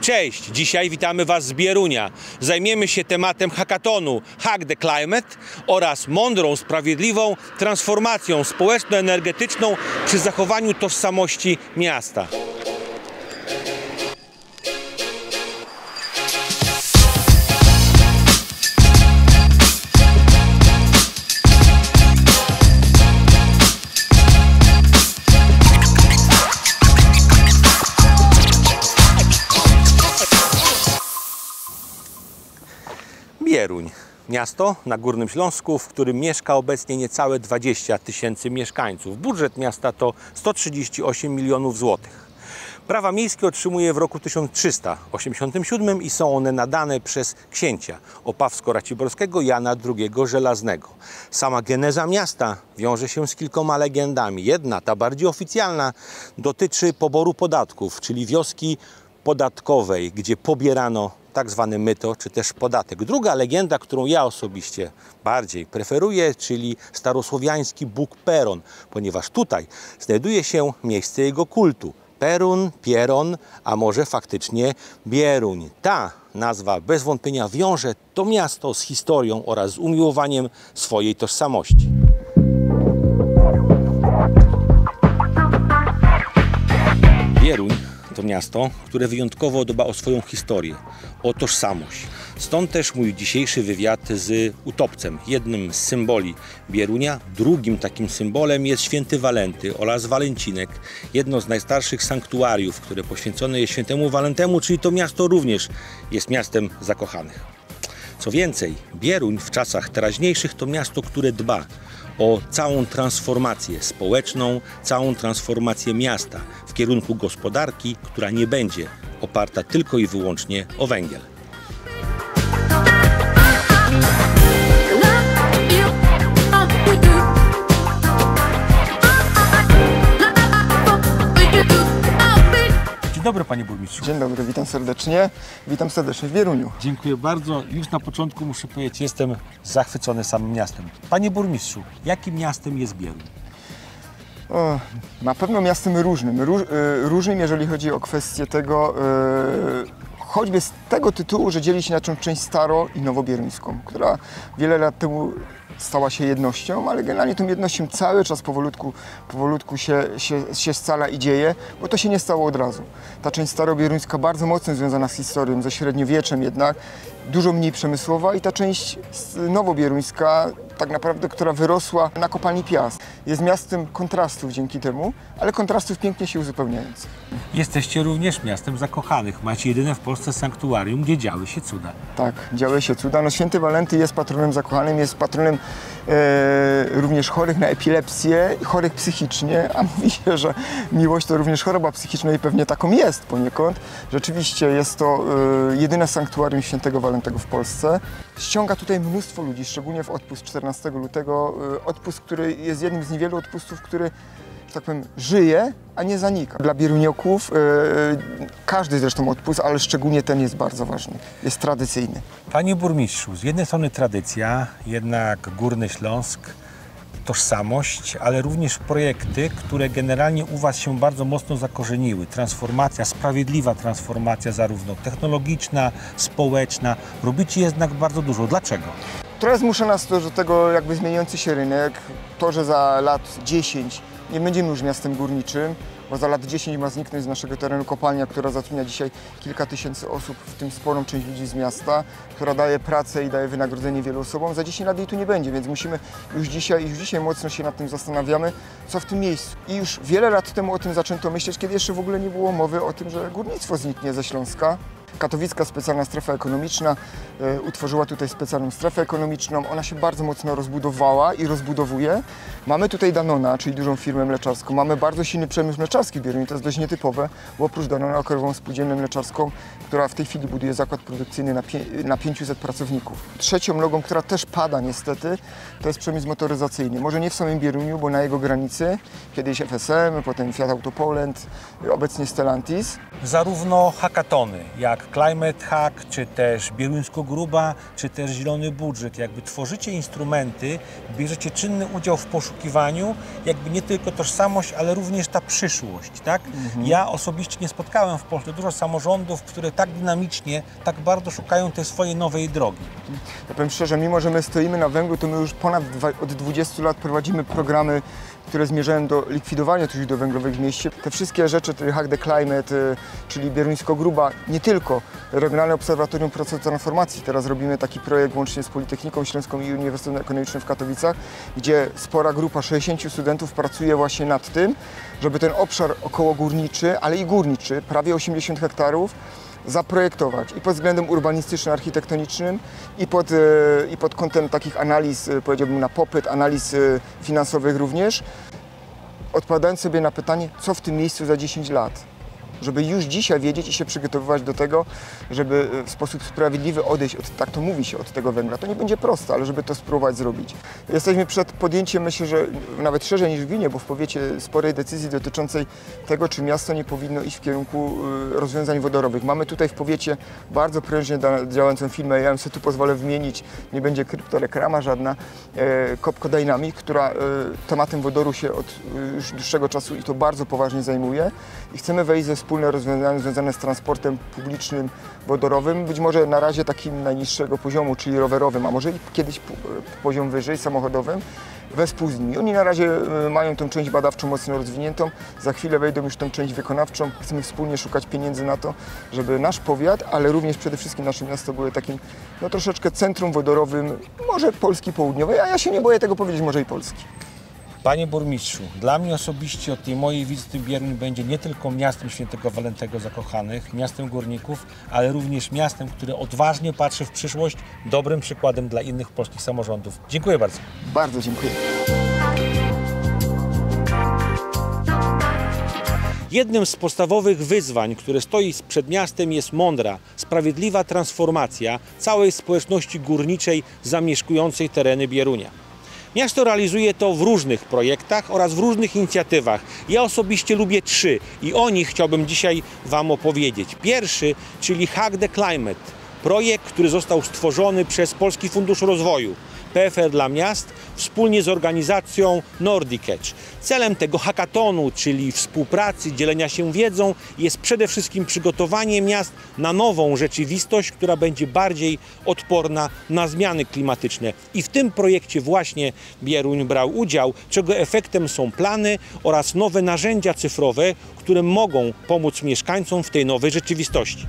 Cześć, dzisiaj witamy Was z Bierunia. Zajmiemy się tematem hackatonu Hack the Climate oraz mądrą, sprawiedliwą transformacją społeczno-energetyczną przy zachowaniu tożsamości miasta. Bieruń. Miasto na Górnym Śląsku, w którym mieszka obecnie niecałe 20 000 mieszkańców. Budżet miasta to 138 milionów złotych. Prawa miejskie otrzymuje w roku 1387 i są one nadane przez księcia opawsko-raciborskiego Jana II Żelaznego. Sama geneza miasta wiąże się z kilkoma legendami. Jedna, ta bardziej oficjalna, dotyczy poboru podatków, czyli wioski podatkowej, gdzie pobierano tak zwane myto, czy też podatek. Druga legenda, którą ja osobiście bardziej preferuję, czyli starosłowiański Bóg Peron, ponieważ tutaj znajduje się miejsce jego kultu. Perun, Pieron, a może faktycznie Bieruń. Ta nazwa bez wątpienia wiąże to miasto z historią oraz z umiłowaniem swojej tożsamości. Bieruń to miasto, które wyjątkowo dba o swoją historię, o tożsamość. Stąd też mój dzisiejszy wywiad z utopcem. Jednym z symboli Bierunia, drugim takim symbolem jest święty Walenty oraz Walencinek, jedno z najstarszych sanktuariów, które poświęcone jest świętemu Walentemu, czyli to miasto również jest miastem zakochanych. Co więcej, Bieruń w czasach teraźniejszych to miasto, które dba o całą transformację społeczną, całą transformację miasta w kierunku gospodarki, która nie będzie oparta tylko i wyłącznie o węgiel. Dzień dobry, panie burmistrzu. Dzień dobry, witam serdecznie. Witam serdecznie w Bieruniu. Dziękuję bardzo. Już na początku muszę powiedzieć, jestem zachwycony samym miastem. Panie burmistrzu, jakim miastem jest Bieruń? Na pewno miastem różnym. Różnym, jeżeli chodzi o kwestię tego, choćby z tego tytułu, że dzieli się na część staro- i nowobieruńską, która wiele lat temu stała się jednością, ale generalnie tą jednością cały czas powolutku się scala i dzieje, bo to się nie stało od razu. Ta część starobieruńska bardzo mocno związana z historią, ze średniowieczem jednak, dużo mniej przemysłowa, i ta część nowobieruńska, tak naprawdę, która wyrosła na kopalni Piast. Jest miastem kontrastów dzięki temu, ale kontrastów pięknie się uzupełniających. Jesteście również miastem zakochanych. Macie jedyne w Polsce sanktuarium, gdzie działy się cuda. Tak, działy się cuda. No, święty Walenty jest patronem zakochanym, jest patronem również chorych na epilepsję, chorych psychicznie, a mówi się, że miłość to również choroba psychiczna i pewnie taką jest poniekąd. Rzeczywiście jest to jedyne sanktuarium świętego Walentego w Polsce. Ściąga tutaj mnóstwo ludzi, szczególnie w odpust 14 lutego. Odpust, który jest jednym z niewielu odpustów, który, że tak powiem, żyje, a nie zanika. Dla bierunioków każdy zresztą odpust, ale szczególnie ten jest bardzo ważny, jest tradycyjny. Panie burmistrzu, z jednej strony tradycja, jednak Górny Śląsk, tożsamość, ale również projekty, które generalnie u Was się bardzo mocno zakorzeniły. Transformacja, sprawiedliwa transformacja, zarówno technologiczna, społeczna. Robicie jednak bardzo dużo. Dlaczego? Trochę zmusza nas to do tego jakby zmieniający się rynek, to, że za lat 10 nie będziemy już miastem górniczym, bo za lat 10 ma zniknąć z naszego terenu kopalnia, która zatrudnia dzisiaj kilka tysięcy osób, w tym sporą część ludzi z miasta, która daje pracę i daje wynagrodzenie wielu osobom. Za 10 lat jej tu nie będzie, więc musimy już dzisiaj mocno się nad tym zastanawiamy, co w tym miejscu. I już wiele lat temu o tym zaczęto myśleć, kiedy jeszcze w ogóle nie było mowy o tym, że górnictwo zniknie ze Śląska. Katowicka specjalna strefa ekonomiczna utworzyła tutaj specjalną strefę ekonomiczną. Ona się bardzo mocno rozbudowała i rozbudowuje. Mamy tutaj Danona, czyli dużą firmę mleczarską. Mamy bardzo silny przemysł mleczarski w Bierunie, to jest dość nietypowe, bo oprócz Danona okręgową spółdzielnię mleczarską, która w tej chwili buduje zakład produkcyjny na 500 pracowników. Trzecią nogą, która też pada niestety, to jest przemysł motoryzacyjny. Może nie w samym Bieruniu, bo na jego granicy. Kiedyś FSM, potem Fiat Auto Poland, obecnie Stellantis. Zarówno hackatony, jak jak Climate Hack, czy też Bieruńsko-Gruba, czy też Zielony Budżet. Jakby tworzycie instrumenty, bierzecie czynny udział w poszukiwaniu, jakby nie tylko tożsamość, ale również ta przyszłość, tak? Ja osobiście nie spotkałem w Polsce dużo samorządów, które tak dynamicznie, tak bardzo szukają tej swojej nowej drogi. Ja powiem szczerze, mimo że my stoimy na węglu, to my już od 20 lat prowadzimy programy, które zmierzają do likwidowania źródeł węglowych w mieście. Te wszystkie rzeczy, Hack the Climate, czyli Bieruńsko-Gruba, nie tylko. Regionalne Obserwatorium Procesu Transformacji. Teraz robimy taki projekt łącznie z Politechniką Śląską i Uniwersytetem Ekonomicznym w Katowicach, gdzie spora grupa 60 studentów pracuje właśnie nad tym, żeby ten obszar okołogórniczy, ale i górniczy, prawie 80 hektarów, zaprojektować i pod względem urbanistycznym, architektonicznym i pod kątem takich analiz, powiedziałbym na popyt, analiz finansowych również, odpowiadając sobie na pytanie, co w tym miejscu za 10 lat. Żeby już dzisiaj wiedzieć i się przygotowywać do tego, żeby w sposób sprawiedliwy odejść, tak to mówi się, od tego węgla. To nie będzie proste, ale żeby to spróbować zrobić. Jesteśmy przed podjęciem, myślę, że nawet szerzej niż w gminie, bo w powiecie sporej decyzji dotyczącej tego, czy miasto nie powinno iść w kierunku rozwiązań wodorowych. Mamy tutaj w powiecie bardzo prężnie działającą firmę, ja ją sobie tu pozwolę wymienić, nie będzie kryptoreklama żadna, Kopco Dynamic, która tematem wodoru się od już dłuższego czasu i to bardzo poważnie zajmuje i chcemy wejść ze wspólne rozwiązania związane z transportem publicznym wodorowym, być może na razie takim najniższego poziomu, czyli rowerowym, a może i kiedyś poziom wyżej, samochodowym, wespół z nimi. Oni na razie mają tę część badawczą mocno rozwiniętą, za chwilę wejdą już tę część wykonawczą. Chcemy wspólnie szukać pieniędzy na to, żeby nasz powiat, ale również przede wszystkim nasze miasto były takim troszeczkę centrum wodorowym, może Polski Południowej, a ja się nie boję tego powiedzieć, może i Polski. Panie burmistrzu, dla mnie osobiście od tej mojej wizyty Bieruń będzie nie tylko miastem świętego Walentego zakochanych, miastem górników, ale również miastem, które odważnie patrzy w przyszłość, dobrym przykładem dla innych polskich samorządów. Dziękuję bardzo. Bardzo dziękuję. Jednym z podstawowych wyzwań, które stoi przed miastem, jest mądra, sprawiedliwa transformacja całej społeczności górniczej zamieszkującej tereny Bierunia. Miasto realizuje to w różnych projektach oraz w różnych inicjatywach. Ja osobiście lubię 3 i o nich chciałbym dzisiaj Wam opowiedzieć. Pierwszy, czyli Hack the Climate, projekt, który został stworzony przez Polski Fundusz Rozwoju, PFR dla miast, wspólnie z organizacją Nordic Edge. Celem tego hackatonu, czyli współpracy, dzielenia się wiedzą, jest przede wszystkim przygotowanie miast na nową rzeczywistość, która będzie bardziej odporna na zmiany klimatyczne. I w tym projekcie właśnie Bieruń brał udział, czego efektem są plany oraz nowe narzędzia cyfrowe, które mogą pomóc mieszkańcom w tej nowej rzeczywistości.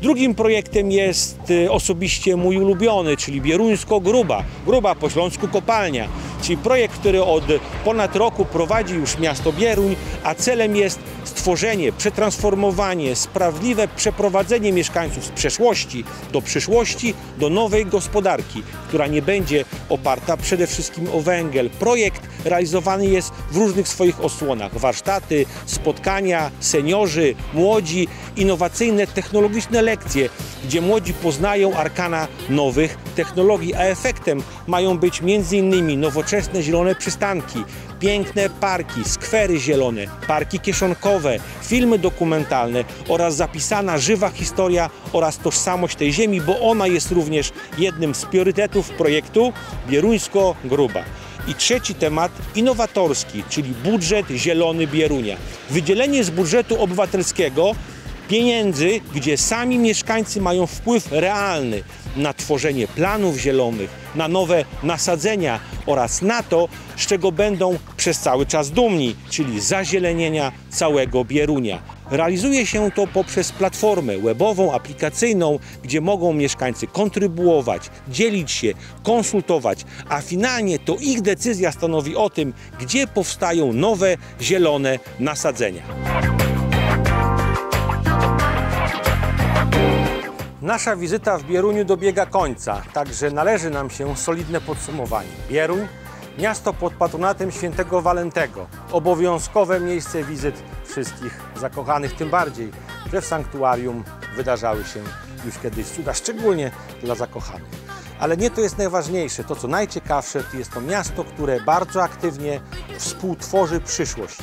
Drugim projektem jest osobiście mój ulubiony, czyli Bieruńsko-Gruba, Gruba po śląsku kopalnia, czyli projekt, który od ponad roku prowadzi już miasto Bieruń, a celem jest stworzenie, przetransformowanie, sprawiedliwe przeprowadzenie mieszkańców z przeszłości do przyszłości, do nowej gospodarki, która nie będzie oparta przede wszystkim o węgiel. Projekt realizowany jest w różnych swoich osłonach. Warsztaty, spotkania, seniorzy, młodzi, innowacyjne, technologiczne lekcje, gdzie młodzi poznają arkana nowych technologii, a efektem mają być m.in. nowoczesne zielone przystanki, piękne parki, skwery zielone, parki kieszonkowe, filmy dokumentalne oraz zapisana żywa historia oraz tożsamość tej ziemi, bo ona jest również jednym z priorytetów projektu Bieruńsko-Gruba. I trzeci temat innowatorski, czyli budżet zielony Bierunia. Wydzielenie z budżetu obywatelskiego pieniędzy, gdzie sami mieszkańcy mają wpływ realny na tworzenie planów zielonych, na nowe nasadzenia oraz na to, z czego będą przez cały czas dumni, czyli zazielenienia całego Bierunia. Realizuje się to poprzez platformę webową, aplikacyjną, gdzie mogą mieszkańcy kontrybuować, dzielić się, konsultować, a finalnie to ich decyzja stanowi o tym, gdzie powstają nowe zielone nasadzenia. Nasza wizyta w Bieruniu dobiega końca, także należy nam się solidne podsumowanie. Bieruń, miasto pod patronatem świętego Walentego. Obowiązkowe miejsce wizyt wszystkich zakochanych, tym bardziej, że w sanktuarium wydarzały się już kiedyś cuda, szczególnie dla zakochanych. Ale nie to jest najważniejsze, to co najciekawsze, to jest to miasto, które bardzo aktywnie współtworzy przyszłość.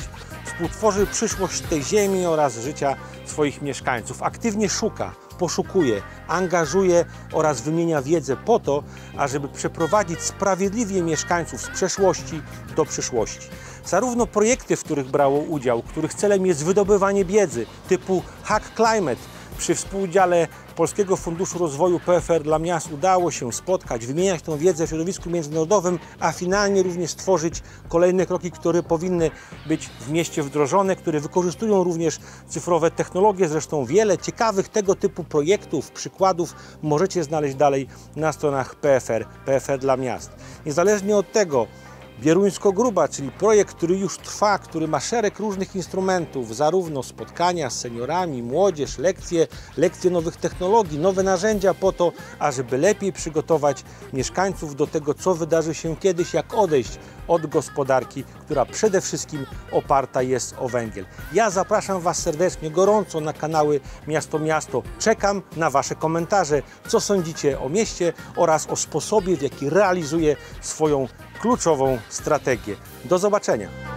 Współtworzy przyszłość tej ziemi oraz życia swoich mieszkańców. Aktywnie szuka poszukuje, angażuje oraz wymienia wiedzę po to, ażeby przeprowadzić sprawiedliwie mieszkańców z przeszłości do przyszłości. Zarówno projekty, w których brało udział, których celem jest wydobywanie wiedzy typu Hack Climate, przy współudziale Polskiego Funduszu Rozwoju PFR dla Miast udało się spotkać, wymieniać tę wiedzę w środowisku międzynarodowym, a finalnie również stworzyć kolejne kroki, które powinny być w mieście wdrożone, które wykorzystują również cyfrowe technologie. Zresztą wiele ciekawych tego typu projektów, przykładów możecie znaleźć dalej na stronach PFR dla Miast. Niezależnie od tego, Bieruńsko-Gruba, czyli projekt, który już trwa, który ma szereg różnych instrumentów, zarówno spotkania z seniorami, młodzież, lekcje nowych technologii, nowe narzędzia po to, ażeby lepiej przygotować mieszkańców do tego, co wydarzy się kiedyś, jak odejść od gospodarki, która przede wszystkim oparta jest o węgiel. Ja zapraszam Was serdecznie, gorąco na kanały Miasto Miasto. Czekam na Wasze komentarze, co sądzicie o mieście oraz o sposobie, w jaki realizuje swoją kluczową strategię. Do zobaczenia!